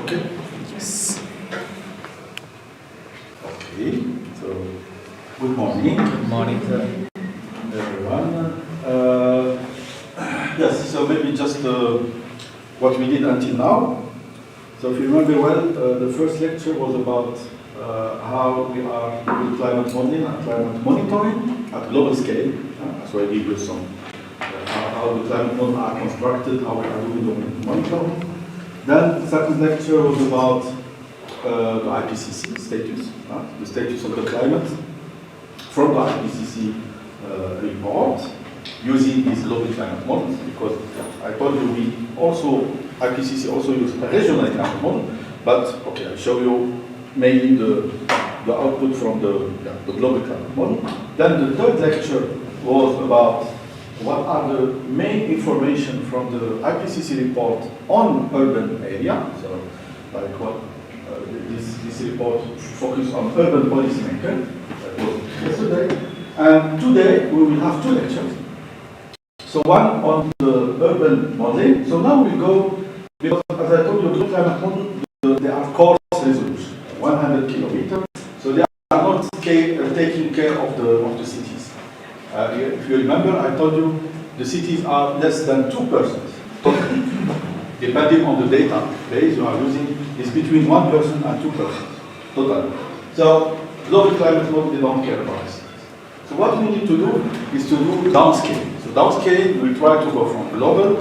Okay. Yes. Okay. So, good morning. Good morning, sir. Everyone. Yes. So maybe just what we did until now. So if you remember well, the first lecture was about how we are doing climate modeling and climate monitoring at global scale. So I give you some how the climate models are constructed, how we are doing the monitoring. Then the second lecture was about the IPCC status, the status of the climate from the IPCC report using these global climate models, because I told you we also, IPCC also use a regional climate model, but okay, I show you mainly the output from the global climate model. Then the third lecture was about what are the main information from the IPCC report on urban area. So, like what this report focused on urban policymaker. That was yesterday. And today we will have two lectures. So one on the urban modeling. So now we go, because as I told you, global climate model, they are coarse resolution, 100 kilometers. So they are not taking care of the cities. If you remember, I told you the cities are less than 2%. Depending on the database you are using, is between 1% and 2% total. So global climate model, they don't care about this. So what we need to do is to do downscaling. So downscaling, we try to go from global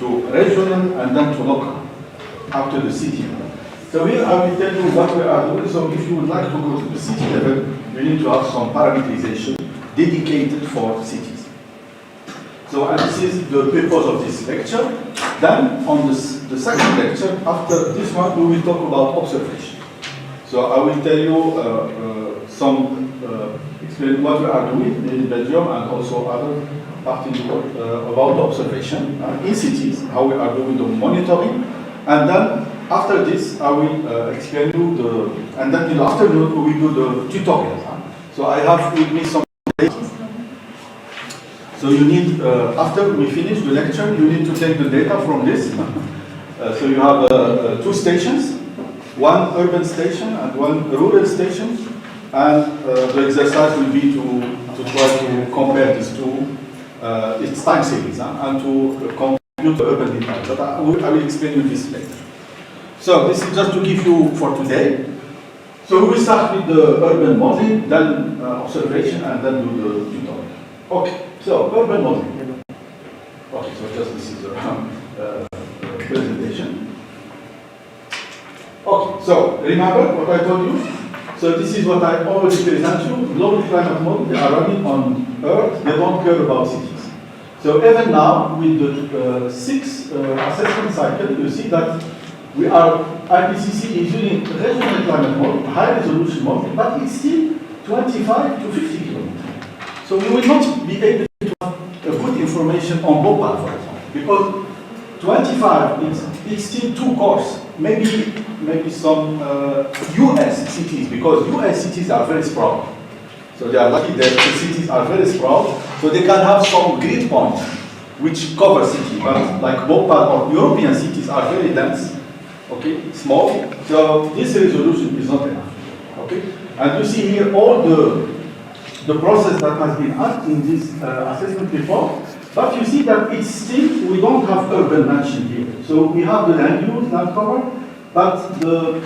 to regional and then to local, up to the city level. So here I will tell you what we are doing. So if you would like to go to the city level, you need to have some parameterization dedicated for cities. So and this is the purpose of this lecture. Then on the second lecture, after this one, we will talk about observation. So I will tell you explain what we are doing in Belgium and also other parts in the world about observation in cities, how we are doing the monitoring. And then after this, I will explain you and then in the afternoon, we do the tutorial. So I have with me some. So you need, after we finish the lecture, you need to take the data from this. So you have two stations, one urban station and one rural station. And the exercise will be to try to compare these two, it's time series, and to compute the urban demand. But I will explain you this later. So this is just to give you for today. So we will start with the urban modeling, then observation, and then do the tutorial. Okay, so urban modeling. Okay, so just this is a presentation. Okay, so remember what I told you? So this is what I already present you. Global climate model, they are running on Earth, they don't care about cities. So even now, with the sixth assessment cycle, you see that we are, IPCC is using regional climate model, high resolution model, but it's still 25 to 50 kilometers. So we will not be able to have a good information on Bhopal, for example, because 25 it's still too coarse. Maybe some US cities, because US cities are very sprout. So they are lucky that the cities are very sprout, so they can have some grid points which cover city, but like Bhopal or European cities are very dense, okay, small. So this resolution is not enough, okay. And you see here all the process that has been added in this assessment report. But you see that it's still, we don't have urban mentioned here. So we have the land use, land cover, but the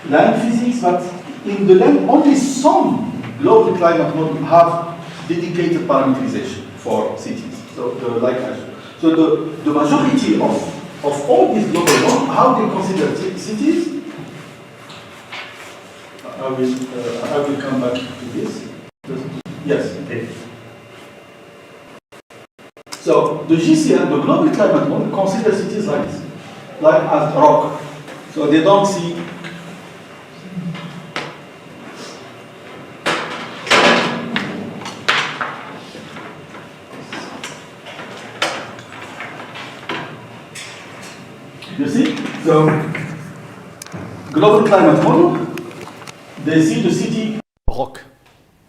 land physics, but in the land, only some global climate models have dedicated parameterization for cities. So the majority of all these global models, how they consider cities, I will come back to this. Yes. Okay. So the GCM, the global climate model, considers cities like this, like as rock. So they don't see. You see? So global climate model, they see the city rock.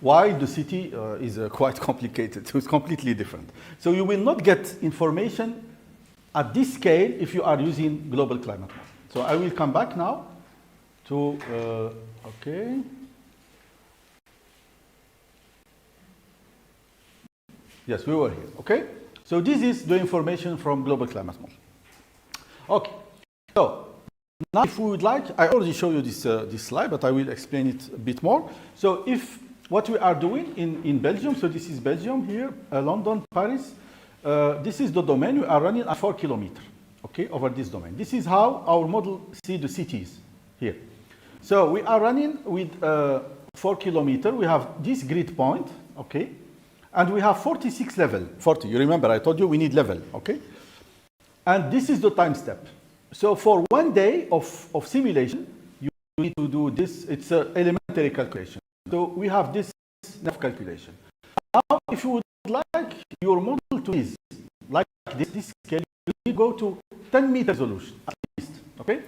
Why the city is quite complicated, so it's completely different. So you will not get information at this scale if you are using global climate model. So I will come back now to, okay. Yes, we were here, okay? So this is the information from Global Climate Model. Okay, so now if we would like, I already showed you this slide, but I will explain it a bit more. So if what we are doing in Belgium, so this is Belgium here, London, Paris, this is the domain we are running at 4 kilometers, okay, over this domain. This is how our model sees the cities here. So we are running with 4 kilometers, we have this grid point, okay, and we have 46 level, 40, you remember I told you we need level, okay? And this is the time step. So for 1 day of simulation, you need to do this, it's an elementary calculation. So we have this calculation. Now, if you would like your model to is like this scale, you need to go to 10 meter resolution, at least, okay?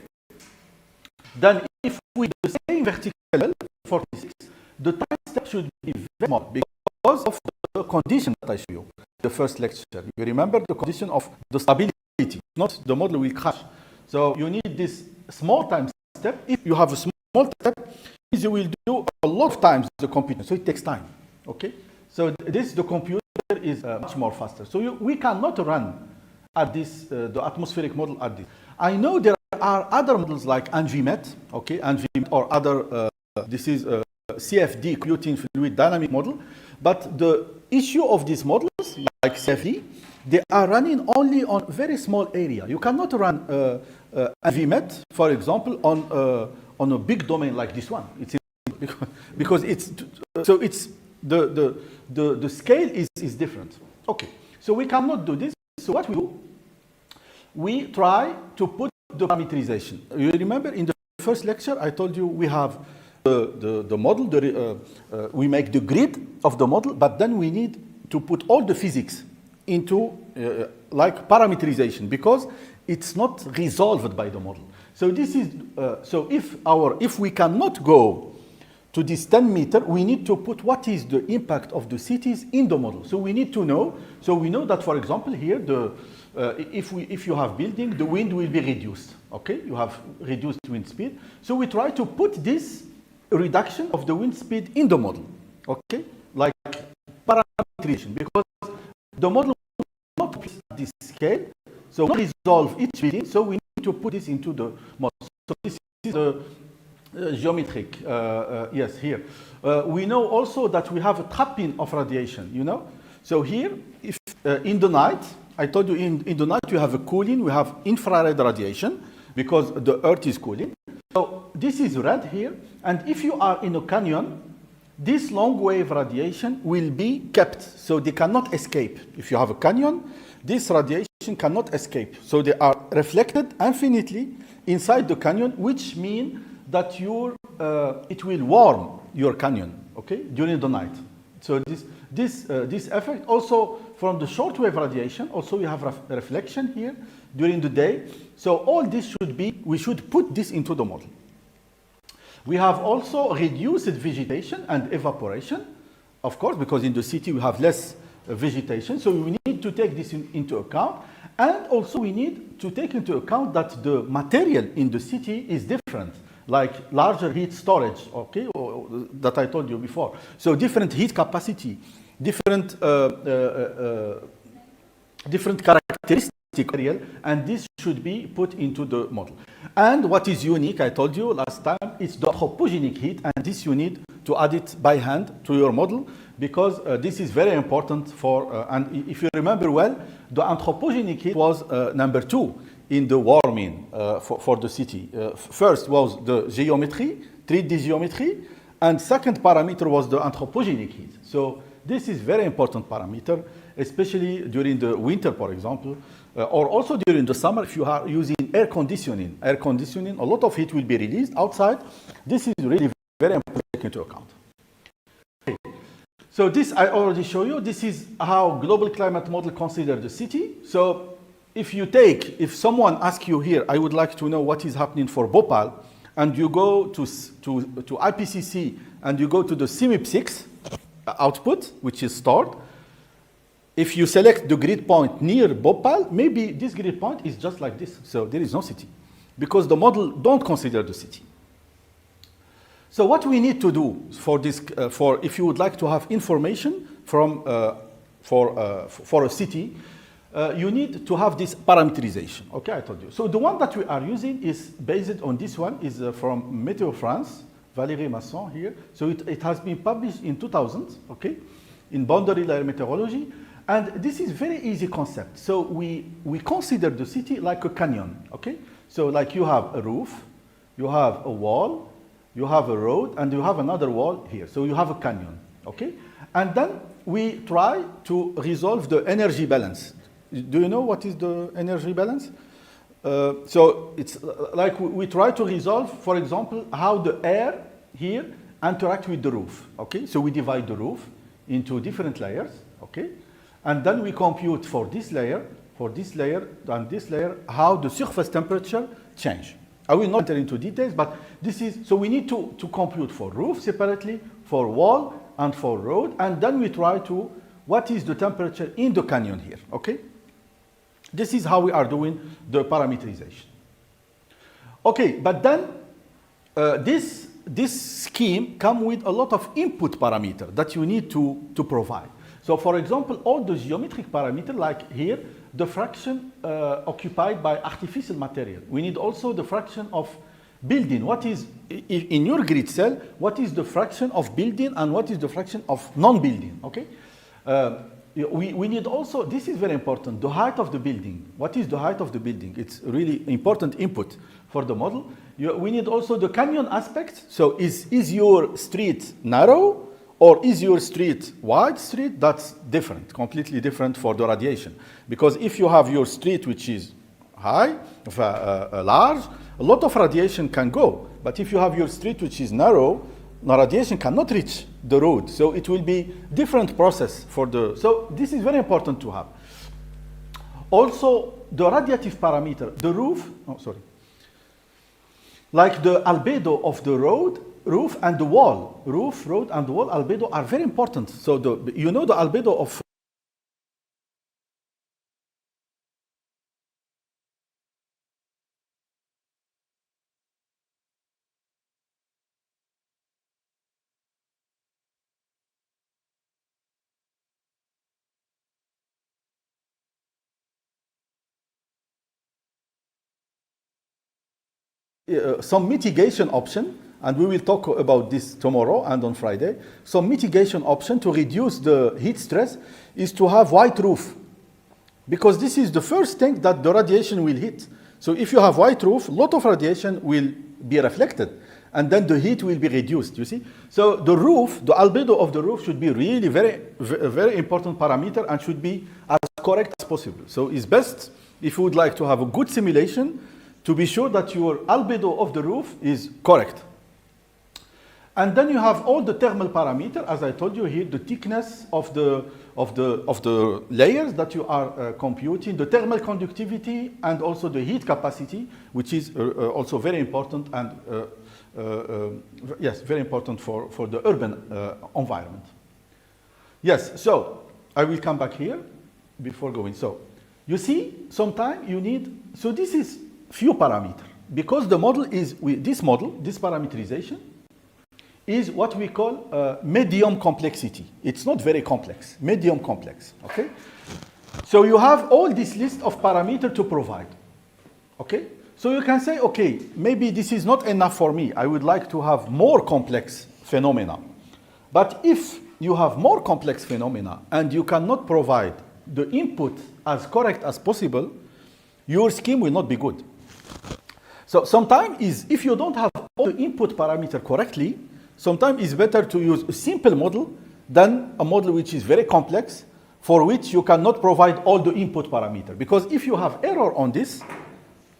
Then if we do the same vertical level, 46, the time step should be very small because of the condition that I showed you, the first lecture. You remember the condition of the stability, not the model will crash. So you need this small time step. If you have a small step, you will do a lot of times the computer, so it takes time, okay? So the computer is much more faster. So we cannot run at this, the atmospheric model at this. I know there are other models like ENVIMET, okay, ENVIMET or other, this is CFD, Computing Fluid Dynamic Model, but the issue of these models, like CFD, they are running only on very small area. You cannot run ENVIMET, for example, on a big domain like this one. It's because it's so it's the scale is different. Okay, so we cannot do this. So what we do, we try to put the parameterization. You remember in the first lecture I told you we have the model, we make the grid of the model, but then we need to put all the physics into like parameterization because it's not resolved by the model. So this is so if we cannot go to this 10 meter, we need to put what is the impact of the cities in the model. So we need to know. So we know that, for example, here if you have building, the wind will be reduced. Okay, you have reduced wind speed. So we try to put this reduction of the wind speed in the model. Okay, like parameterization, because the model will not be at this scale. So we resolve each building. So we need to put this into the model. So this is the geometric, yes, here. We know also that we have a trapping of radiation, you know? So here, if in the night, I told you in the night you have a cooling, we have infrared radiation because the Earth is cooling. So this is red here, and if you are in a canyon, this long wave radiation will be kept, so they cannot escape. If you have a canyon, this radiation cannot escape. So they are reflected infinitely inside the canyon, which means that it will warm your canyon, okay, during the night. So this effect also from the shortwave radiation, also we have reflection here during the day. So all this should be, we should put this into the model. We have also reduced vegetation and evaporation, of course, because in the city we have less vegetation. So we need to take this into account. And also we need to take into account that the material in the city is different, like larger heat storage, okay, that I told you before. So different heat capacity, different characteristics material, and this should be put into the model. And what is unique, I told you last time, is the anthropogenic heat, and this you need to add it by hand to your model, because this is very important for, and if you remember well, the anthropogenic heat was number 2 in the warming for the city. First was the geometry, 3D geometry, and second parameter was the anthropogenic heat. So this is very important parameter, especially during the winter, for example, or also during the summer if you are using air conditioning. Air conditioning, a lot of heat will be released outside. This is really very important to take into account. Okay. So this I already showed you. This is how global climate model considers the city. So if someone asks you here, I would like to know what is happening for Bhopal, and you go to IPCC and you go to the CMIP6 output, which is stored. If you select the grid point near Bhopal, maybe this grid point is just like this. So there is no city. because the model don't consider the city. So what we need to do for this, if you would like to have information from for a city, you need to have this parameterization. Okay, I told you. So the one that we are using is based on this one, is from Météo France, Valérie Masson here. So it has been published in 2000, okay, in boundary layer meteorology. And this is very easy concept. So we consider the city like a canyon, okay? So like you have a roof, you have a wall, you have a road, and you have another wall here. So you have a canyon, okay? And then we try to resolve the energy balance. Do you know what is the energy balance? So it's like we try to resolve, for example, how the air here interact with the roof, okay? So we divide the roof into different layers, okay? And then we compute for this layer, and this layer, how the surface temperature change. I will not enter into details, but this is, so we need to compute for roof separately, for wall, and for road, and then we try to, what is the temperature in the canyon here, okay? This is how we are doing the parameterization. Okay, but then this scheme comes with a lot of input parameter that you need to provide. So for example, all the geometric parameters, like here, the fraction occupied by artificial material. We need also the fraction of building. What is, in your grid cell, what is the fraction of building and what is the fraction of non-building, okay? We need also, this is very important, the height of the building. What is the height of the building? It's really important input for the model. We need also the canyon aspect. So is your street narrow or is your street wide street? That's different, completely different for the radiation. Because if you have your street which is high, large, a lot of radiation can go. But if you have your street which is narrow, the radiation cannot reach the road. So it will be different process for the, so this is very important to have. Also, the radiative parameter, the roof, like the albedo of the roof and the wall, roof, road, and the wall albedo are very important. So you know the albedo of some mitigation option, and we will talk about this tomorrow and on Friday. Some mitigation option to reduce the heat stress is to have white roof, because this is the first thing that the radiation will hit. So if you have white roof, a lot of radiation will be reflected, and then the heat will be reduced, you see? So the roof, the albedo of the roof should be really very important parameter and should be as correct as possible. So it's best, if you would like to have a good simulation, to be sure that your albedo of the roof is correct. And then you have all the thermal parameter, as I told you here, the thickness of the layers that you are computing, the thermal conductivity, and also the heat capacity, which is also very important and yes, very important for the urban environment. Yes, so I will come back here before going. So you see, sometimes you need, so this is few parameters, because the model is, this parameterization is what we call medium complexity. It's not very complex, medium complex, okay? So you have all this list of parameters to provide, okay? So you can say, okay, maybe this is not enough for me. I would like to have more complex phenomena. But if you have more complex phenomena and you cannot provide the input as correct as possible, your scheme will not be good. So sometimes if you don't have all the input parameter correctly, sometimes it's better to use a simple model than a model which is very complex, for which you cannot provide all the input parameter. Because if you have error on this,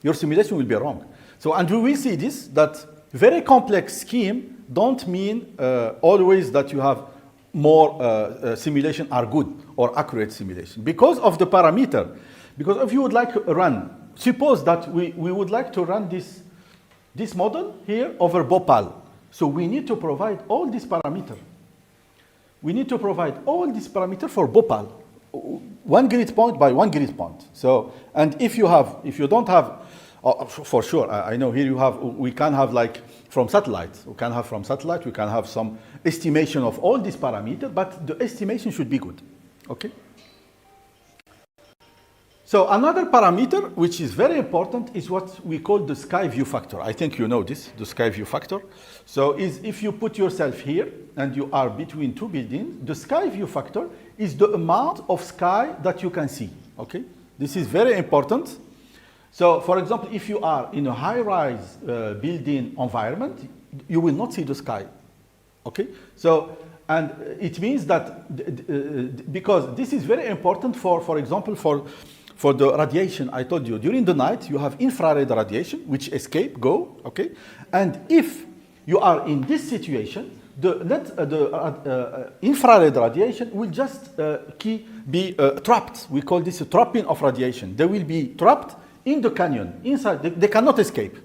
your simulation will be wrong. So, and we will see this, that very complex scheme don't mean always that you have more simulation are good or accurate simulation. Because of the parameter, because if you would like to run, suppose that we would like to run this model here over Bhopal. So we need to provide all these parameters. We need to provide all these parameters for Bhopal, one grid point by one grid point. So, and if you don't have Oh, for sure. I know here we can have like from satellite. We can have from satellite. We can have some estimation of all these parameters, but the estimation should be good. Okay. So another parameter which is very important is what we call the sky view factor. I think you know this, the sky view factor. So if you put yourself here and you are between two buildings, the sky view factor is the amount of sky that you can see. Okay, this is very important. So for example, if you are in a high-rise building environment, you will not see the sky. Okay, so and it means that because this is very important for example, for the radiation, I told you, during the night, you have infrared radiation, which escape, go, okay? And if you are in this situation, the infrared radiation will just be trapped. We call this a trapping of radiation. They will be trapped in the canyon, inside. They cannot escape.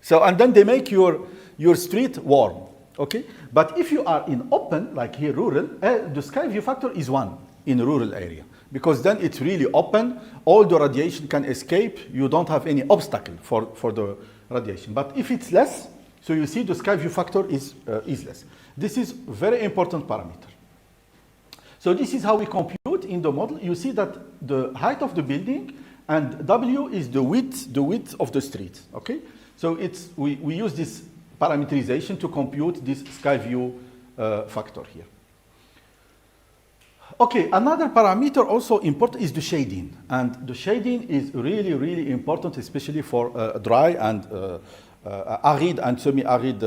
So, and then they make your street warm, okay? But if you are in open, like here, rural, the sky view factor is 1 in a rural area. Because then it's really open, all the radiation can escape, you don't have any obstacle for the radiation. But if it's less, so you see the sky view factor is less. This is very important parameter. So this is how we compute in the model. You see that the height of the building and W is the width of the street, okay? So we use this parameterization to compute this sky view factor here. Okay, another parameter also important is the shading. And the shading is really, really important, especially for dry and arid and semi-arid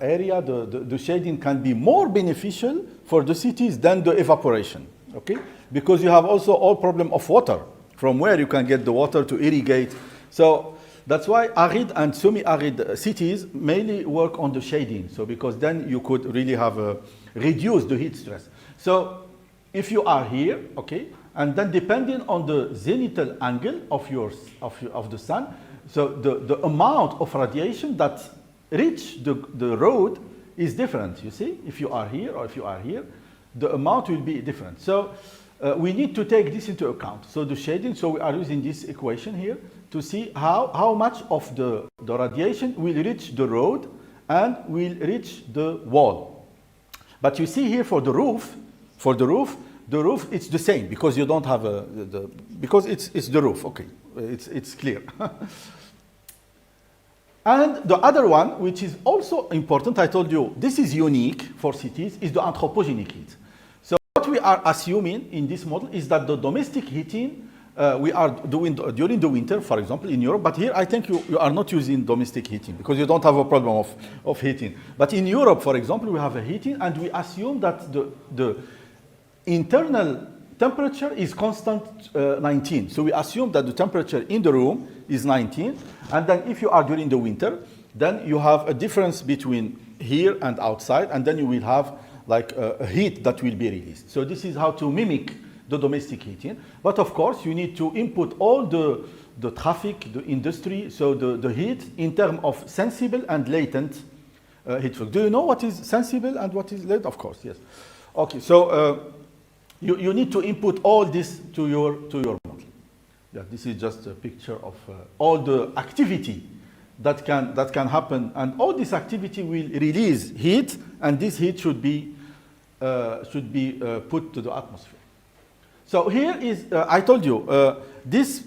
area. The shading can be more beneficial for the cities than the evaporation, okay? Because you have also all problem of water, from where you can get the water to irrigate. So that's why arid and semi-arid cities mainly work on the shading. So because then you could really have reduce the heat stress. So if you are here, okay, and then depending on the zenithal angle of the sun, so the amount of radiation that reach the road is different. You see, if you are here or if you are here, the amount will be different. So we need to take this into account. So the shading. So we are using this equation here to see how much of the radiation will reach the road and will reach the wall. But you see here for the roof. For the roof, it's the same because you don't have because it's the roof. Okay, it's clear. And the other one, which is also important, I told you this is unique for cities, is the anthropogenic heat. So what we are assuming in this model is that the domestic heating we are doing during the winter, for example, in Europe. But here, I think you are not using domestic heating because you don't have a problem of heating. But in Europe, for example, we have a heating, and we assume that the internal temperature is constant 19. So we assume that the temperature in the room is 19. And then if you are during the winter, then you have a difference between here and outside. And then you will have like a heat that will be released. So this is how to mimic the domestic heating. But of course, you need to input all the traffic, the industry, so the heat in terms of sensible and latent heat flux. Do you know what is sensible and what is latent? Of course, yes. Okay, so you need to input all this to your model. Yeah, this is just a picture of all the activity that can happen, and all this activity will release heat, and this heat should be put to the atmosphere. So here is I told you this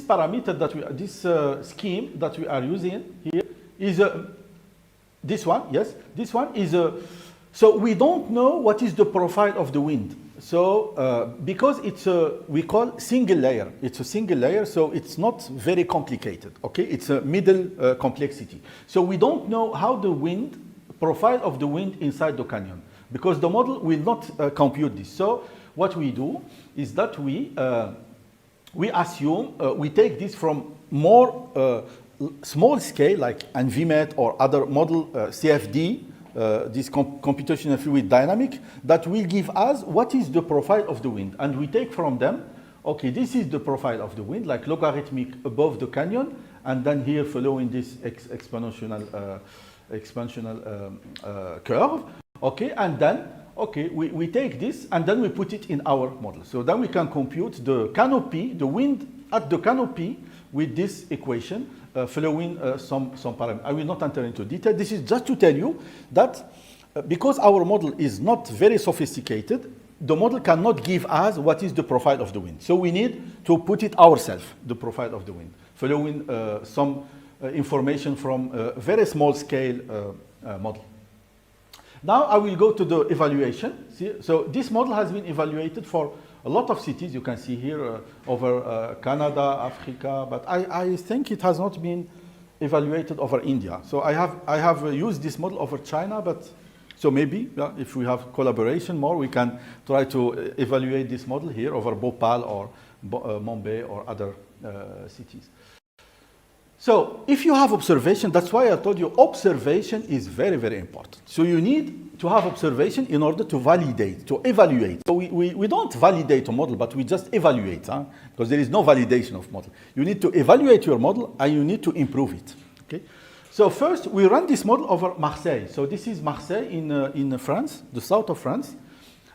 parameter that this scheme that we are using here is this one. Yes, this one is a. So we don't know what is the profile of the wind. So because it's we call single layer. It's a single layer, so it's not very complicated. Okay, it's a middle complexity. So we don't know how the wind profile of the wind inside the canyon because the model will not compute this. So what we do is that we assume we take this from more small scale like ENVIMET or other model CFD. This computational fluid dynamic that will give us what is the profile of the wind. And we take from them, okay, this is the profile of the wind, like logarithmic above the canyon, and then here following this exponential curve, okay, and then, okay, we take this and then we put it in our model. So then we can compute the canopy, the wind at the canopy with this equation following some parameters. I will not enter into detail. This is just to tell you that because our model is not very sophisticated, the model cannot give us what is the profile of the wind. So we need to put it ourselves, the profile of the wind, following some information from a very small scale model. Now I will go to the evaluation. See? So this model has been evaluated for a lot of cities. You can see here over Canada, Africa, but I think it has not been evaluated over India. So I have used this model over China, but so maybe if we have collaboration more, we can try to evaluate this model here over Bhopal or Mumbai or other cities. So if you have observation, that's why I told you observation is very, very important. So you need to have observation in order to validate, to evaluate. So we don't validate a model, but we just evaluate, because there is no validation of model. You need to evaluate your model and you need to improve it. Okay? So first, we run this model over Marseille. So this is Marseille in France, the south of France.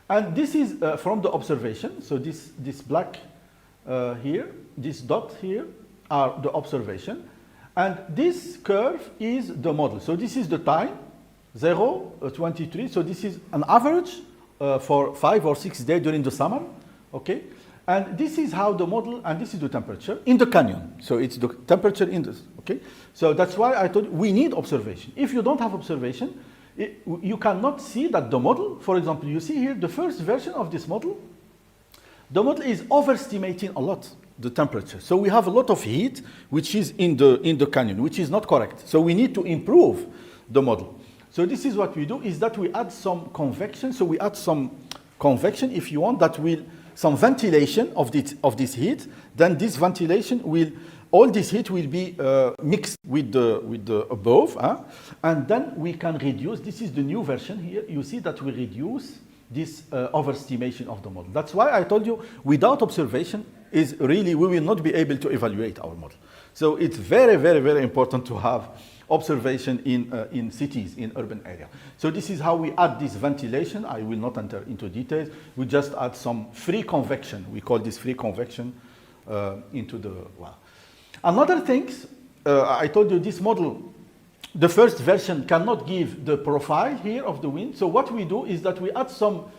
And this is from the observation. So this black here, this dot here are the observation. And this curve is the model. So this is the time, 0, 23. So this is an average for 5 or 6 days during the summer. Okay? And this is how the model, and this is the temperature in the canyon. So it's the temperature in this, okay? So that's why I told you we need observation. If you don't have observation, you cannot see that the model, for example, you see here the first version of this model, the model is overestimating a lot the temperature. So we have a lot of heat, which is in the canyon, which is not correct. So we need to improve the model. So this is what we do, is that we add some convection. So we add some convection, if you want, that will, some ventilation of this heat. Then this ventilation will, all this heat will be mixed with the above. And then we can reduce, this is the new version here. You see that we reduce this overestimation of the model. That's why I told you, without observation, is really, we will not be able to evaluate our model. So it's very, very, very important to have observation in cities, in urban area. So this is how we add this ventilation. I will not enter into details. We just add some free convection. We call this free convection into the well. Another thing, I told you this model, the first version cannot give the profile here of the wind. So what we do is that we add some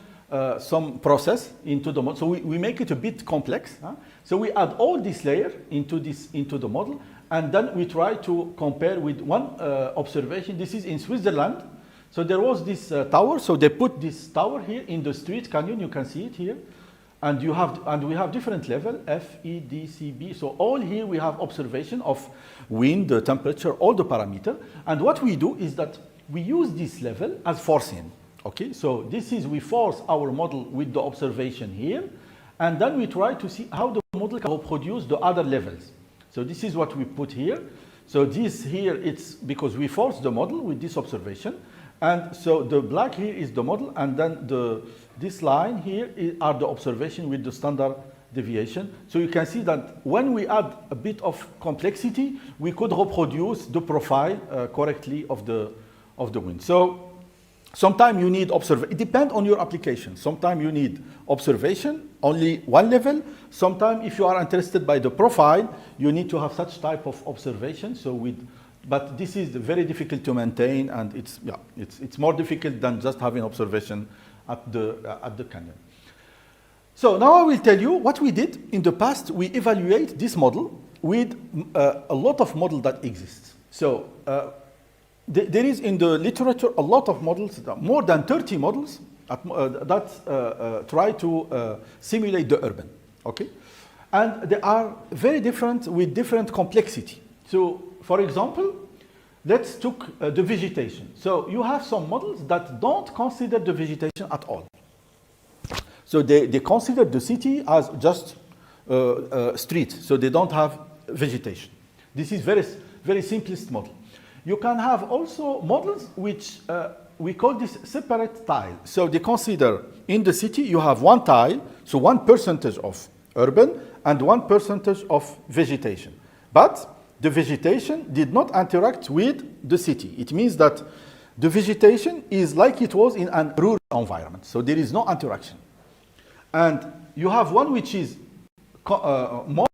process into the model. So we make it a bit complex. So we add all this layer into the model, and then we try to compare with one observation. This is in Switzerland. So there was this tower. So they put this tower here in the street canyon. You can see it here, and we have different level, F, E, D, C, B. So all here we have observation of wind, the temperature, all the parameter. And what we do is that we use this level as forcing. Okay, so this is, we force our model with the observation here, and then we try to see how the model can reproduce the other levels. So this is what we put here. So this here, it's because we force the model with this observation. And so the black here is the model, and then this line here are the observation with the standard deviation. So you can see that when we add a bit of complexity, we could reproduce the profile correctly of the wind. So sometimes you need observation. It depends on your application. Sometimes you need observation, only one level. Sometimes if you are interested by the profile, you need to have such type of observation. But this is very difficult to maintain, and it's more difficult than just having observation at the canyon. So now I will tell you what we did in the past. We evaluate this model with a lot of models that exist. So there is in the literature a lot of models, more than 30 models that try to simulate the urban. Okay, and they are very different with different complexity. So, for example, let's take the vegetation. So you have some models that don't consider the vegetation at all. So they consider the city as just street. So they don't have vegetation. This is very, very simplest model. You can have also models which we call this separate tile. So they consider in the city you have one tile, so 1% of urban and 1% of vegetation. But the vegetation did not interact with the city. It means that the vegetation is like it was in a rural environment. So there is no interaction. And you have one which is more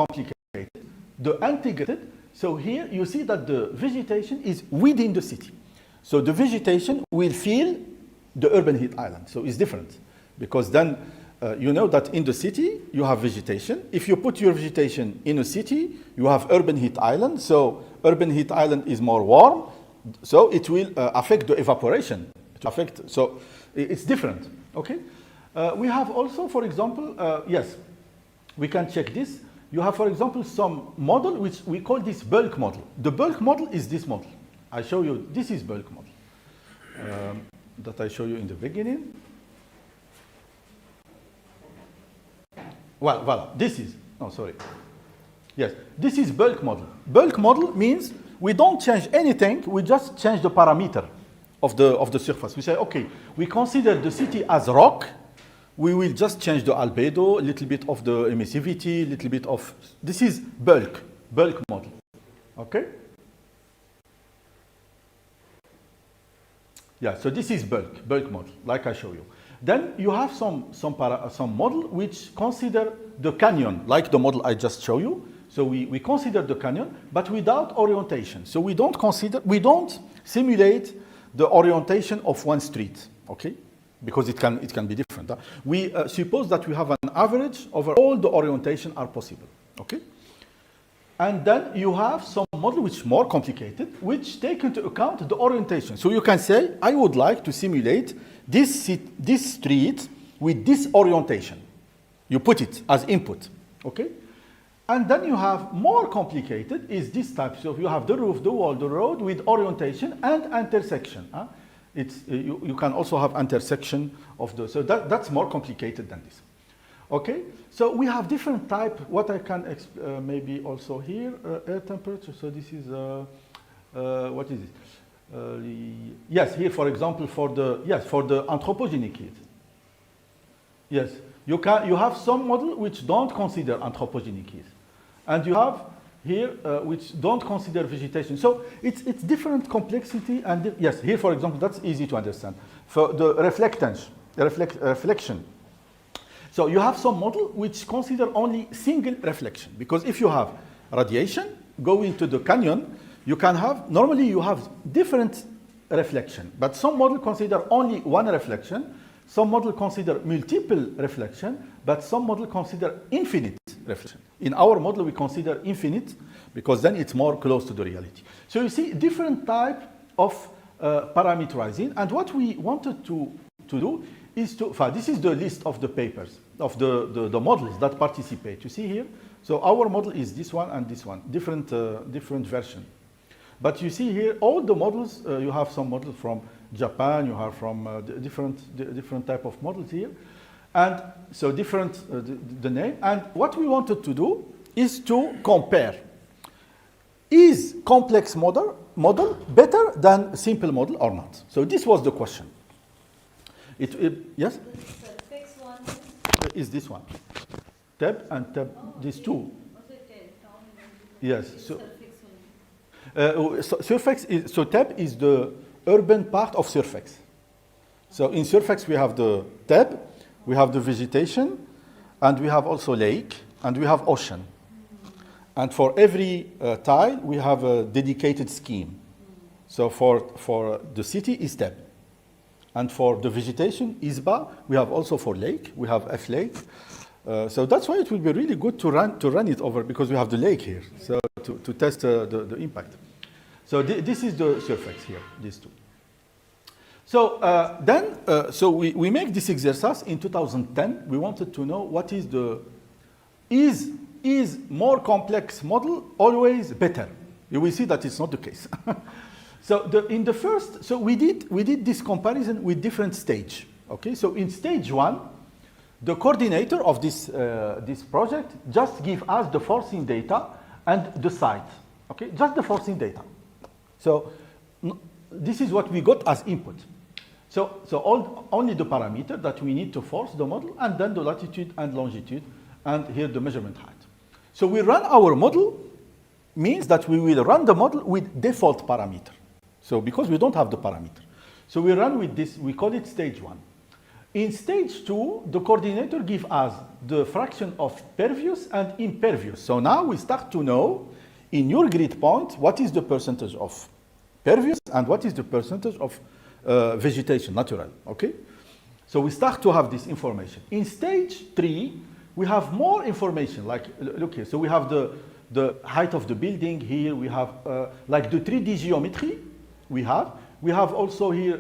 complicated. The integrated, so here you see that the vegetation is within the city. So the vegetation will fill the urban heat island. So it's different because then you know that in the city you have vegetation. If you put your vegetation in a city, you have urban heat island. So urban heat island is more warm, so it will affect the evaporation. So it's different. Okay. We have also, for example, yes, we can check this. You have, for example, some model which we call this bulk model. The bulk model is this model. I show you, this is bulk model that I show you in the beginning. Well, voilà, this is, no, sorry. Yes, this is bulk model. Bulk model means we don't change anything, we just change the parameter of the surface. We say, okay, we consider the city as rock, we will just change the albedo, a little bit of the emissivity, a little bit of, this is bulk model, okay? Yeah, so this is bulk model, like I show you. Then you have some model which consider the canyon, like the model I just showed you. So we consider the canyon, but without orientation. So we don't simulate the orientation of one street, okay? Because it can be different. We suppose that we have an average over all the orientation are possible, okay? And then you have some model which is more complicated, which take into account the orientation. So you can say, I would like to simulate this street with this orientation. You put it as input, okay? And then you have more complicated is this type. So you have the roof, the wall, the road with orientation and intersection. You can also have intersection of the, so that's more complicated than this. Okay, so we have different type, what I can maybe also here, air temperature, so this is, what is it? Yes, here for example for the anthropogenic heat. Yes, you have some model which don't consider anthropogenic heat. And you have here which don't consider vegetation. So it's different complexity and yes, here for example, that's easy to understand. For the reflectance, reflection. So you have some model which consider only single reflection, because if you have radiation going to the canyon, you can have, normally you have different reflection, but some model consider only one reflection, some model consider multiple reflection, but some model consider infinite reflection. In our model, we consider infinite because then it's more close to the reality. So you see different type of parameterizing, and what we wanted to do is to, this is the list of the papers, of the models that participate. You see here? So our model is this one and this one, different version. But you see here, all the models, you have some models from Japan, you have from different type of models here. And so different, the name. And what we wanted to do is to compare. Is complex model better than simple model or not? So this was the question. Yes? The fixed one is this one. TEB and TEB, these two. Yes. So, Surfax is, so TEB is the urban part of Surfax. So in Surfax we have the TEB, we have the vegetation, and we have also lake, and we have ocean. And for every tile we have a dedicated scheme. So for the city is TEB. And for the vegetation, ISBA, we have also for lake, we have F lake. So that's why it will be really good to run it over, because we have the lake here, so to test the impact. So this is the Surfax here, these two. So so we make this exercise in 2010. We wanted to know what is is more complex model always better? You will see that it's not the case. So in the first, so we did this comparison with different stage. Okay, so in stage 1, the coordinator of this project just give us the forcing data and the site. Okay, just the forcing data. So this is what we got as input. So only the parameter that we need to force the model, and then the latitude and longitude, and here the measurement height. So we run our model, means that we will run the model with default parameter. So because we don't have the parameter. So we run with this, we call it stage 1. In stage 2, the coordinator gives us the fraction of pervious and impervious. So now we start to know in your grid point what is the percentage of pervious and what is the percentage of vegetation, natural, okay? So we start to have this information. In stage 3, we have more information, like, look here, so we have the height of the building here, we have like the 3D geometry we have also here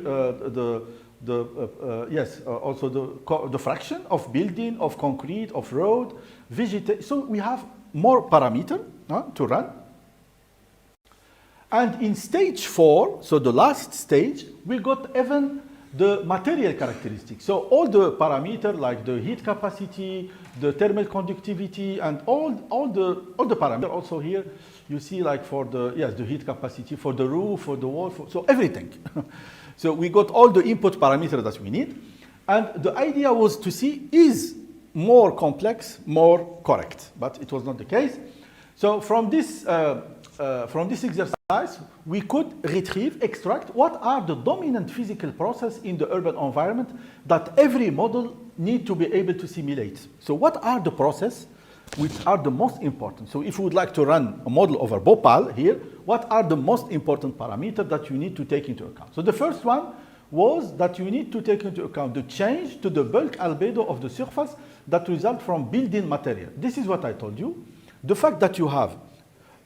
also the fraction of building, of concrete, of road, vegetation. So we have more parameter to run. And in stage 4, so the last stage, we got even the material characteristics. So all the parameters like the heat capacity, the thermal conductivity, and all the parameters also here, you see like for the heat capacity, for the roof, for the wall, so everything. So we got all the input parameters that we need. And the idea was to see is more complex, more correct, but it was not the case. So from this exercise, we could extract what are the dominant physical processes in the urban environment that every model needs to be able to simulate. So what are the processes which are the most important? So if we would like to run a model over Bhopal here, what are the most important parameters that you need to take into account? So the first one was that you need to take into account the change to the bulk albedo of the surface that result from building material. This is what I told you. The fact that you have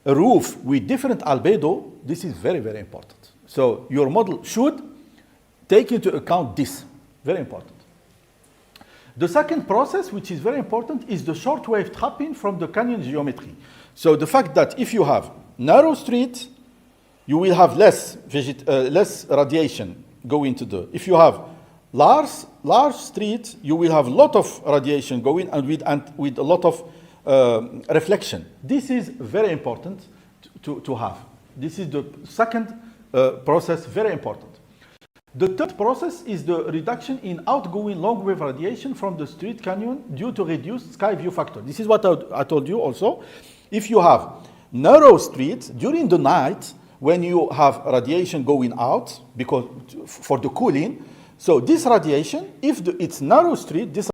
a roof with different albedo, this is very, very important. So your model should take into account this, very important. The second process, which is very important, is the shortwave trapping from the canyon geometry. So the fact that if you have narrow street, you will have less radiation going to the. If you have large street, you will have a lot of radiation going and with a lot of reflection. This is very important to have. This is the second process, very important. The third process is the reduction in outgoing long wave radiation from the street canyon due to reduced sky view factor. This is what I told you also. If you have narrow streets during the night, when you have radiation going out because for the cooling, so this radiation, if it's narrow street, this